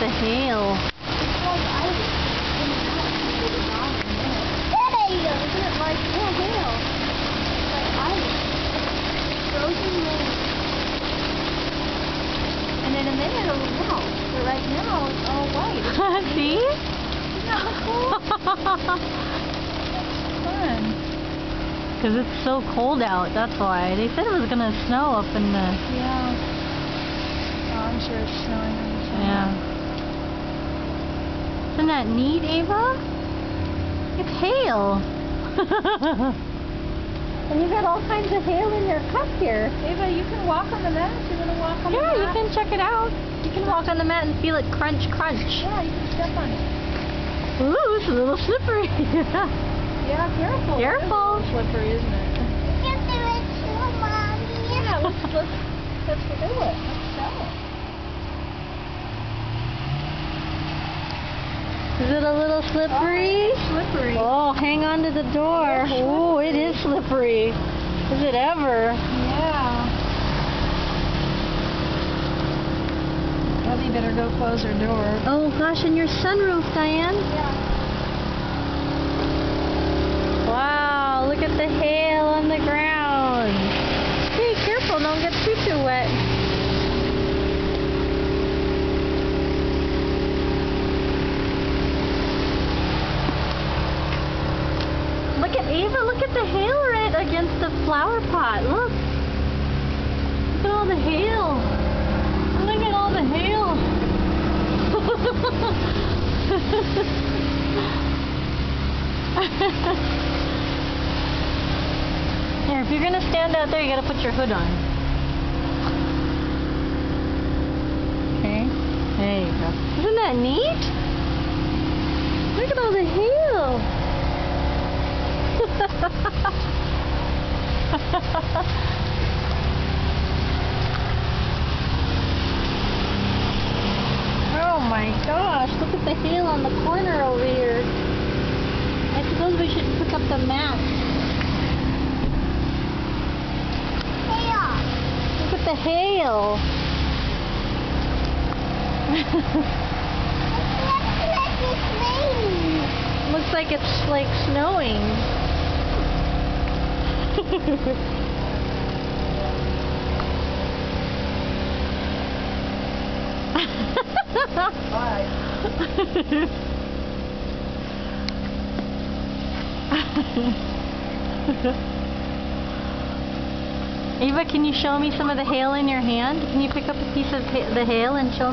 the hail. And in a minute it'll melt. But right now it's all white. See? Isn't that cool? Fun. Because it's so cold out, that's why. They said it was going to snow up in the... Yeah. Oh, I'm sure it's snowing on the side. Yeah. Isn't that neat, Ava? It's hail. And you got all kinds of hail in your cup here. Ava, you can walk on the mat. You want to walk on the mat? Yeah, you can check it out. You can walk on the mat and feel it crunch, crunch. Yeah, you can step on it. Ooh, it's a little slippery. Yeah, careful. Careful. It's a little slippery, isn't it? Yeah, let's do it. Let's go. Is it a little slippery? Oh, slippery. Oh, hang on to the door. Oh, it is slippery. Is it ever? Yeah. Ellie better go close her door. Oh gosh, and your sunroof, Diane. Yeah. Wow, look at the hail on the ground. Hey, careful, don't get too wet. Look at Ava, look at the hail right against the flower pot. Look. Look at all the hail. Look at all the hail. Here, if you're going to stand out there, you got to put your hood on. Okay. There you go. Isn't that neat? Look at all the hail. Oh my gosh, look at the hail on the corner over here. I suppose we should pick up the mat. Look at the hail. Looks like it's like snowing. Ava, can you show me some of the hail in your hand? Can you pick up a piece of the hail and show me?